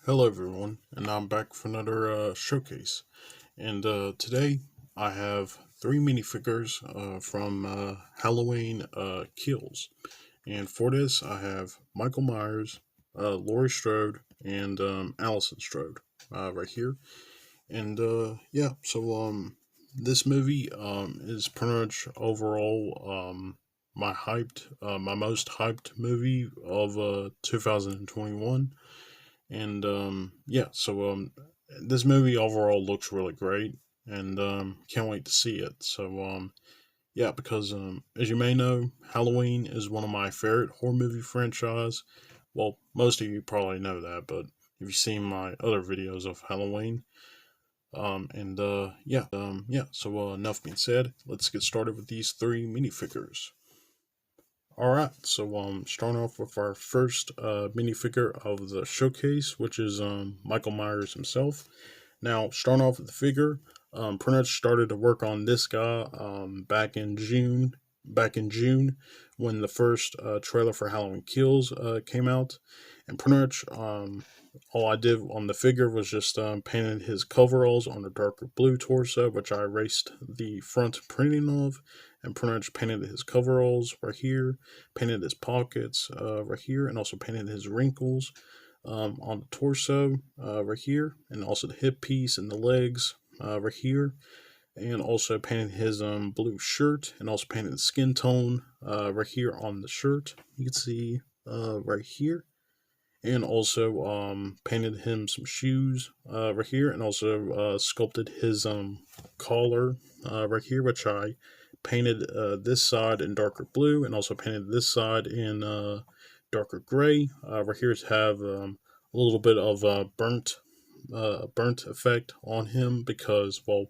Hello everyone, and I'm back for another showcase. And today I have three minifigures from Halloween Kills. And for this I have Michael Myers, Laurie Strode, and Allison Strode right here. And yeah, so this movie is pretty much overall my most hyped movie of 2021. And yeah, so this movie overall looks really great, and can't wait to see it. So yeah, because as you may know, Halloween is one of my favorite horror movie franchise. Well, most of you probably know that, but if you've seen my other videos of Halloween, and yeah. So enough being said, let's get started with these three minifigures. All right, so starting off with our first minifigure of the showcase, which is Michael Myers himself. Now, starting off with the figure, pretty much started to work on this guy back in June. Back in June, when the first trailer for Halloween Kills came out, and pretty much all I did on the figure was just painted his coveralls on a darker blue torso, which I erased the front printing of, and pretty much painted his coveralls right here, painted his pockets right here, and also painted his wrinkles on the torso right here, and also the hip piece and the legs right here, and also painted his blue shirt, and also painted the skin tone right here on the shirt. You can see right here, and also painted him some shoes right here, and also sculpted his collar right here, which I painted this side in darker blue, and also painted this side in darker gray. Right here to have a little bit of burnt effect on him, because, well,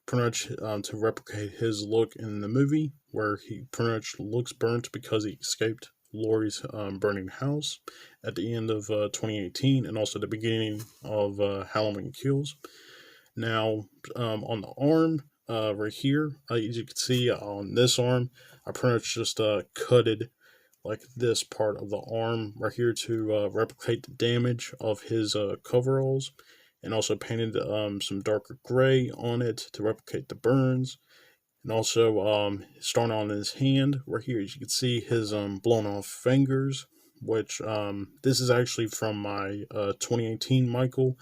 pretty much to replicate his look in the movie, where he pretty much looks burnt because he escaped Laurie's burning house at the end of 2018, and also the beginning of Halloween Kills. Now, on the arm right here, as you can see on this arm, I pretty much just cutted like this part of the arm right here to replicate the damage of his coveralls, and also painted some darker gray on it to replicate the burns. And also, starting on his hand right here, as you can see his blown off fingers, which this is actually from my 2018 Michael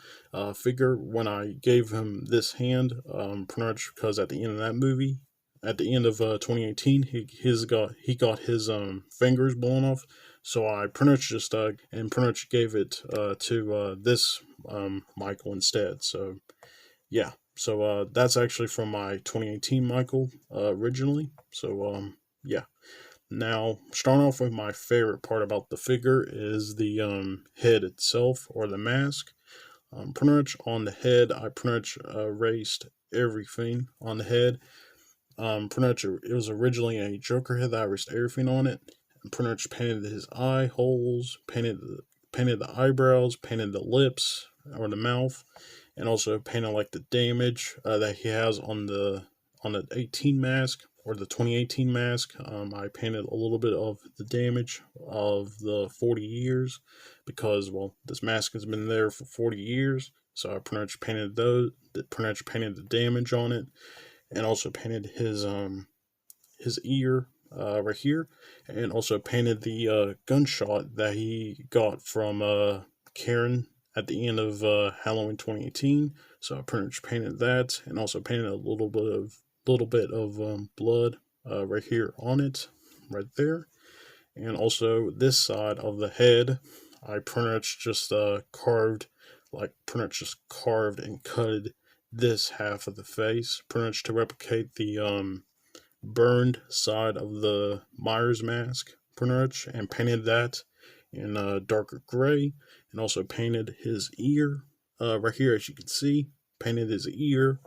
figure, when I gave him this hand, pretty much because at the end of that movie, at the end of 2018, he got his fingers blown off. So I pretty much just and pretty much gave it to this Michael instead. So yeah, so that's actually from my 2018 Michael originally. So yeah. Now, starting off with my favorite part about the figure is the head itself, or the mask. Pretty much on the head, I pretty much erased everything on the head. Pretty much it was originally a Joker head that I erased everything on it. And pretty much painted his eye holes, painted the eyebrows, painted the lips or the mouth, and also painted like the damage that he has on the 18 mask, or the 2018 mask. I painted a little bit of the damage of the 40 years, because, well, this mask has been there for 40 years. So I pretty much painted the damage on it, and also painted his ear right here, and also painted the gunshot that he got from Karen at the end of Halloween 2018. So I pretty much painted that, and also painted a little bit of blood right here on it, right there, and also this side of the head, I pretty much just carved and cutted this half of the face, pretty much to replicate the burned side of the Myers mask, pretty much, and painted that in darker gray, and also painted his ear right here, as you can see. Painted his ear,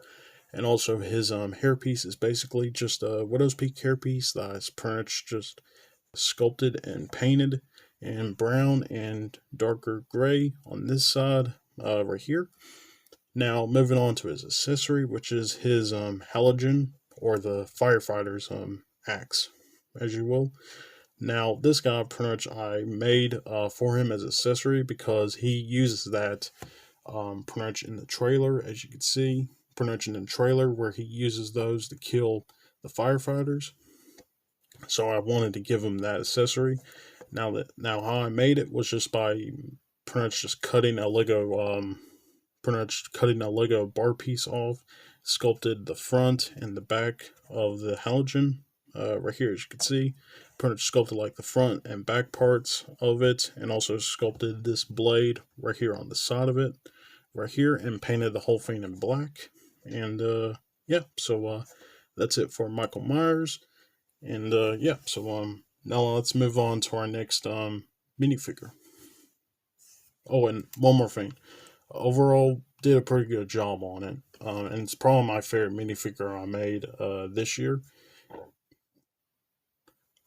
and also his hairpiece is basically just a widow's peak hairpiece that is pretty much just sculpted and painted in brown and darker gray on this side right here. Now, moving on to his accessory, which is his halogen, or the firefighter's axe, as you will. Now, this guy pretty much I made for him as an accessory because he uses that pretty much in the trailer, as you can see, pretty much in the trailer where he uses those to kill the firefighters. So I wanted to give him that accessory. Now how I made it was just by pretty much just cutting a Lego pretty much cutting a Lego bar piece off, sculpted the front and the back of the halogen right here, as you can see. Pretty much sculpted like the front and back parts of it, and also sculpted this blade right here on the side of it, right here, and painted the whole thing in black. And yeah, so that's it for Michael Myers. And yeah, so now let's move on to our next minifigure. Oh, and one more thing. Overall, did a pretty good job on it, and it's probably my favorite minifigure I made this year.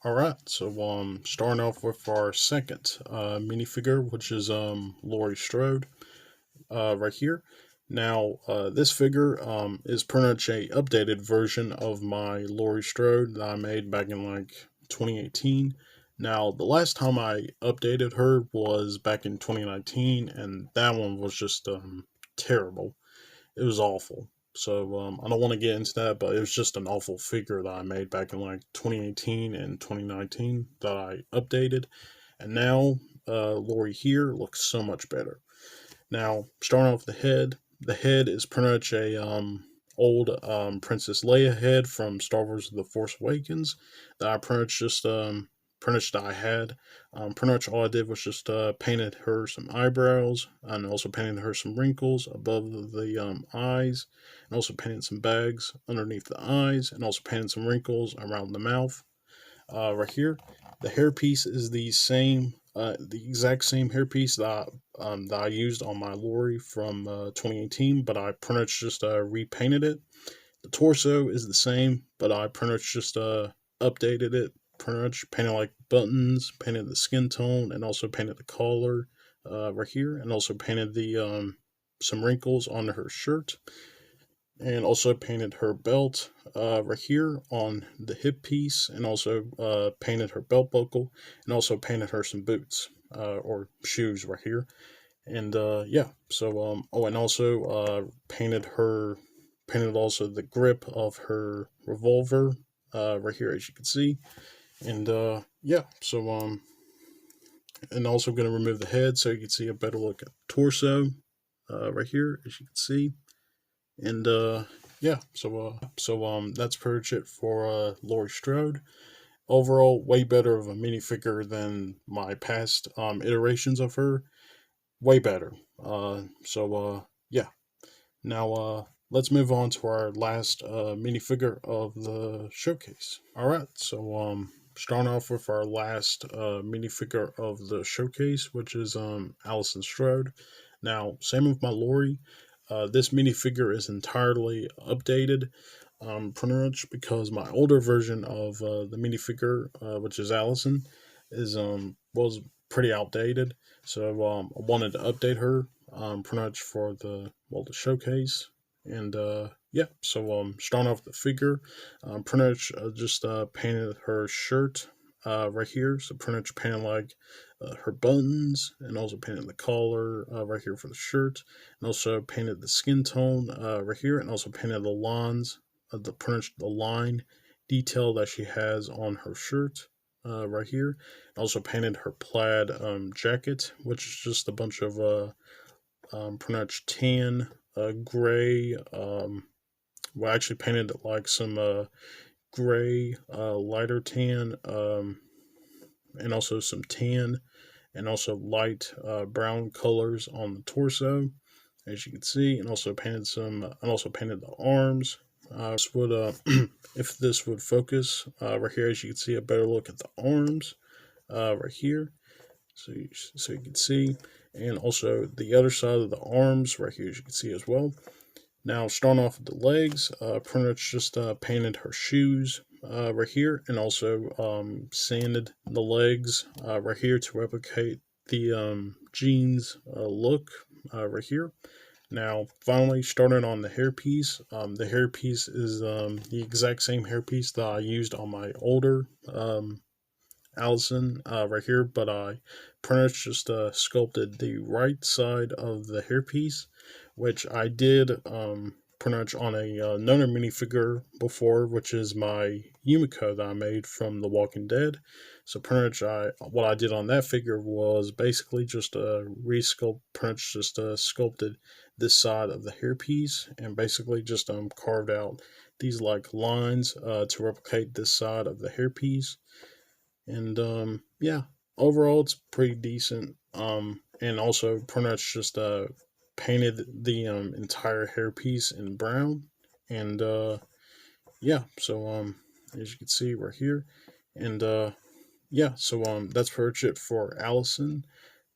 All right, so starting off with our second minifigure, which is Laurie Strode, right here. Now, this figure is pretty much a updated version of my Laurie Strode that I made back in like 2018. Now, the last time I updated her was back in 2019, and that one was just terrible. It was awful. So I don't want to get into that, but it was just an awful figure that I made back in like 2018 and 2019 that I updated, and now Laurie here looks so much better. Now, starting off the head is pretty much a old Princess Leia head from Star Wars: The Force Awakens that I pretty much just pretty much that I had. Pretty much all I did was just painted her some eyebrows and also painted her some wrinkles above the eyes, and also painted some bags underneath the eyes, and also painted some wrinkles around the mouth. Right here, the hairpiece is the exact same hairpiece that I used on my Lori from 2018, but I pretty much just repainted it. The torso is the same, but I pretty much just updated it. Pretty much painted like buttons, painted the skin tone, and also painted the collar right here, and also painted the some wrinkles on her shirt, and also painted her belt right here on the hip piece, and also painted her belt buckle, and also painted her some boots or shoes right here. And yeah, so oh, and also painted also the grip of her revolver right here, as you can see. And yeah, so and also going to remove the head so you can see a better look at the torso right here, as you can see. And yeah, so that's pretty much it for Laurie Strode. Overall, way better of a minifigure than my past iterations of her. Way better. Yeah. Now let's move on to our last minifigure of the showcase. All right, so starting off with our last minifigure of the showcase, which is Allison Strode. Now, same with my Lori. This minifigure is entirely updated, pretty much because my older version of the minifigure, which is Allison, is was pretty outdated. So I wanted to update her, pretty much for the showcase. And yeah, so starting off the figure, pretty much just painted her shirt right here. So pretty much painted like her buttons, and also painted the collar right here for the shirt, and also painted the skin tone right here, and also painted the lines of the line detail that she has on her shirt right here. Also painted her plaid jacket, which is just a bunch of pretty much tan, gray. Well, I actually painted it like some gray, lighter tan, and also some tan, and also light brown colors on the torso, as you can see, and also painted the arms. This would if this would focus right here, as you can see, a better look at the arms right here, so you can see, and also the other side of the arms right here, as you can see as well. Now, starting off with the legs, pretty much just painted her shoes right here, and also sanded the legs right here to replicate the jeans look right here. Now, finally, starting on the hairpiece. The hairpiece is the exact same hairpiece that I used on my older Allison right here, but I pretty much just sculpted the right side of the hairpiece, which I did pretty much on another minifigure before, which is my Yumiko that I made from The Walking Dead. So pretty much what I did on that figure was basically just pretty much just sculpted this side of the hairpiece and basically just carved out these like lines to replicate this side of the hairpiece. And yeah, overall it's pretty decent. And also pretty much just painted the entire hairpiece in brown. And yeah, so as you can see right here. And yeah, so that's pretty much it for Allison.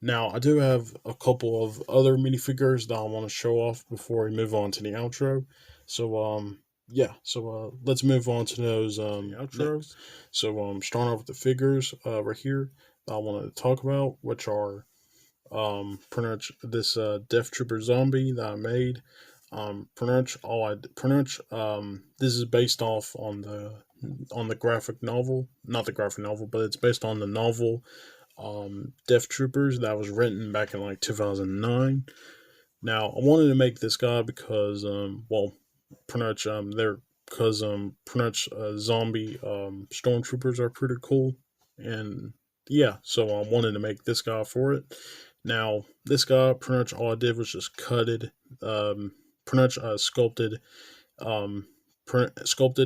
Now, I do have a couple of other minifigures that I want to show off before we move on to the outro. So, yeah, so let's move on to those outro. Next. So, starting off with the figures right here that I wanted to talk about, which are pretty much this Death Trooper zombie that I made. This is based off on the graphic novel, not the graphic novel, but it's based on the novel Death Troopers that was written back in like 2009. Now, I wanted to make this guy because, well, pretty much they're because pretty much zombie stormtroopers are pretty cool, and yeah, so I wanted to make this guy for it. Now, this guy pretty much all I did was just pretty much um, sculpted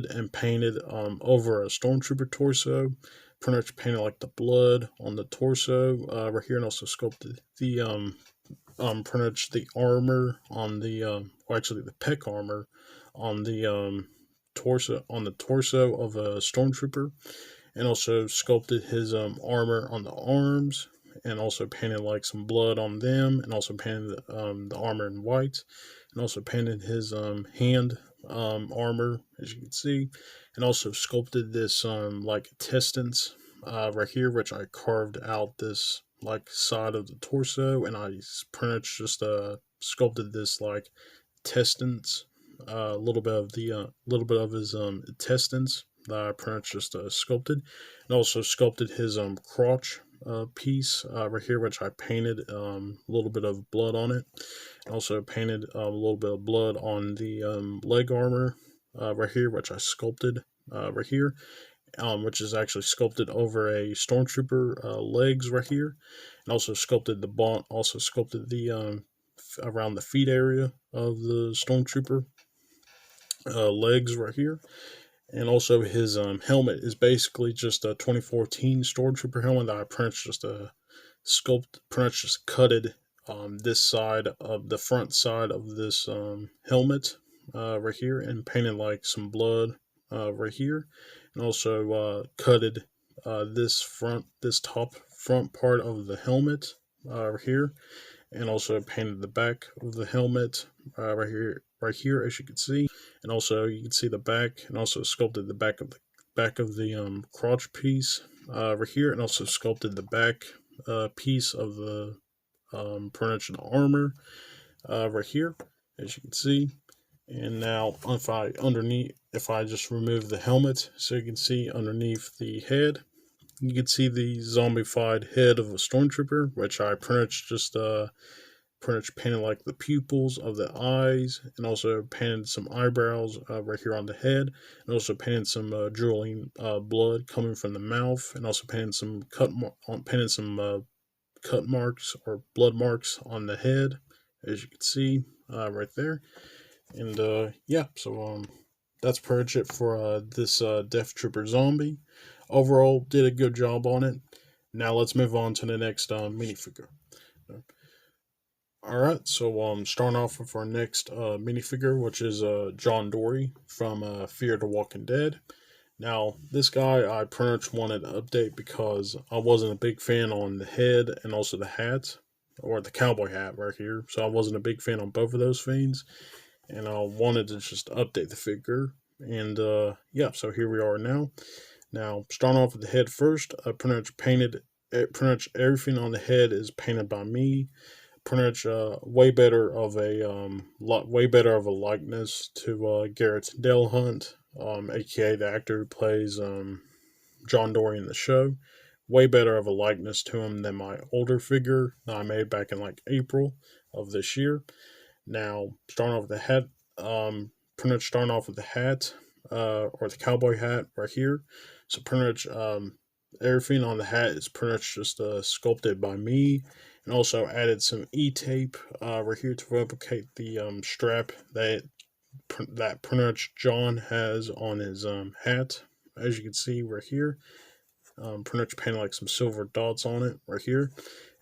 and painted over a stormtrooper torso. Pretty much painted like the blood on the torso right here, and also sculpted the pretty much the armor on the or actually the peck armor on the torso of a stormtrooper, and also sculpted his armor on the arms, and also painted like some blood on them, and also painted the armor in white, and also painted his hand armor, as you can see, and also sculpted this like intestines right here, which I carved out this like side of the torso, and I pretty much just sculpted this like intestines, a little bit of the little bit of his intestines that I pretty much just sculpted, and also sculpted his crotch piece right here, which I painted a little bit of blood on it. Also painted a little bit of blood on the leg armor right here, which I sculpted right here, which is actually sculpted over a stormtrooper legs right here, and also sculpted the around the feet area of the stormtrooper legs right here. And also his helmet is basically just a 2014 stormtrooper helmet that I pretty much just pretty much just cutted this side of the front side of this helmet right here, and painted like some blood right here, and also cutted this top front part of the helmet right here, and also painted the back of the helmet right here, as you can see, and also you can see the back, and also sculpted the back of the crotch piece right here, and also sculpted the back piece of the pretty much armor right here, as you can see. And now if I just remove the helmet, so you can see underneath the head, you can see the zombified head of a stormtrooper, which I pretty much just pretty much painted like the pupils of the eyes, and also painted some eyebrows right here on the head, and also painted some drooling blood coming from the mouth, and also painted some cut marks or blood marks on the head, as you can see right there. And yeah, so that's pretty much it for this Death Trooper zombie. Overall, did a good job on it. Now let's move on to the next minifigure. Alright, so starting off with our next minifigure, which is John Dory from Fear the Walking Dead. Now, this guy I pretty much wanted to update because I wasn't a big fan on the head and also the hat, or the cowboy hat right here. So I wasn't a big fan on both of those things, and I wanted to just update the figure. And yeah, so here we are now. Now, starting off with the head first, I pretty much everything on the head is painted by me. Pretty much way better of a likeness to Garrett Dale Hunt, aka the actor who plays John Dory in the show, way better of a likeness to him than my older figure that I made back in like April of this year. Now, starting off with the hat, pretty much starting off with the hat, or the cowboy hat right here. So pretty much, everything on the hat is pretty much just sculpted by me, and also added some E-tape right here to replicate the strap that pretty much John has on his hat, as you can see right here. Pretty much painted like some silver dots on it right here,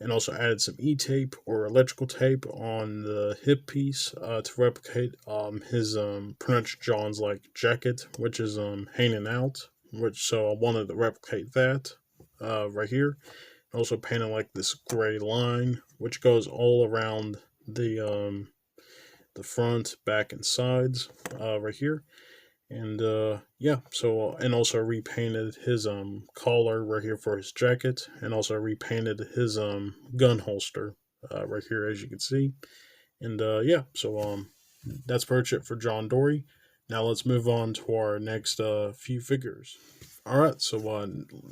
and also added some E-tape or electrical tape on the hip piece to replicate his pretty much John's like jacket, which is hanging out. Which so I wanted to replicate that right here. Also painted like this gray line, which goes all around the front, back, and sides right here. And yeah, so and also repainted his collar right here for his jacket, and also repainted his gun holster right here, as you can see. And yeah, so that's pretty much it for John Dory. Now let's move on to our next few figures. All right, so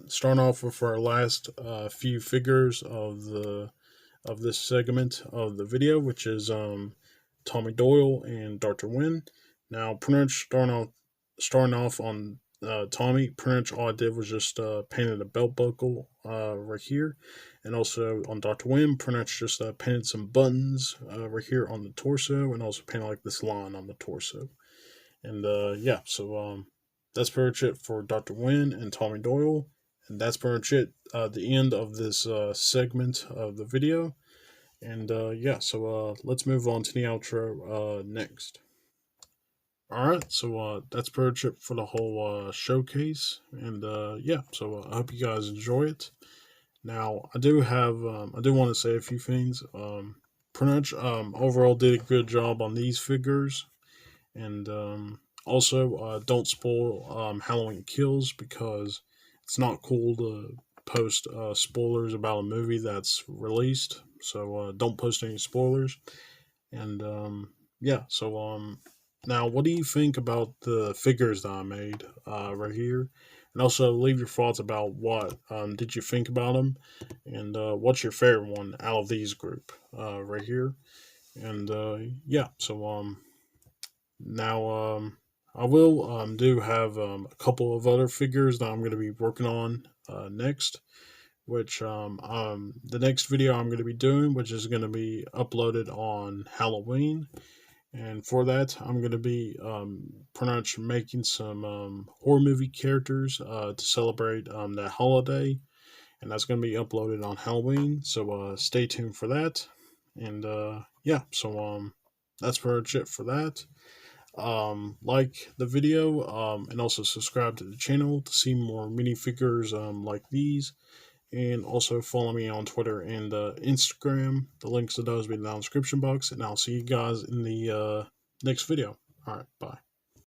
starting off with our last few figures of this segment of the video, which is Tommy Doyle and Dr. Wynn. Now, pretty much starting off on Tommy, pretty much all I did was just painted a belt buckle right here, and also on Dr. Wynn, pretty much just painted some buttons right here on the torso, and also painted like this line on the torso. And yeah, so that's pretty much it for Dr. Wynn and Tommy Doyle. And that's pretty much it, the end of this segment of the video. And yeah, so let's move on to the outro next. Alright, so that's pretty much it for the whole showcase. And yeah, so I hope you guys enjoy it. Now, I do want to say a few things. Pretty much, overall did a good job on these figures. And also, don't spoil Halloween Kills, because it's not cool to post spoilers about a movie that's released. So don't post any spoilers. And yeah, so now what do you think about the figures that I made right here? And also leave your thoughts about what did you think about them, and what's your favorite one out of these group right here. And yeah, so now, I will do have a couple of other figures that I'm going to be working on next, which the next video I'm going to be doing, which is going to be uploaded on Halloween. And for that, I'm going to be pretty much making some horror movie characters to celebrate that holiday. And that's going to be uploaded on Halloween. So stay tuned for that. And yeah, so that's pretty much it for that. Like the video, and also subscribe to the channel to see more minifigures like these, and also follow me on Twitter and Instagram. The links to those will be in the description box, and I'll see you guys in the next video. All right, bye.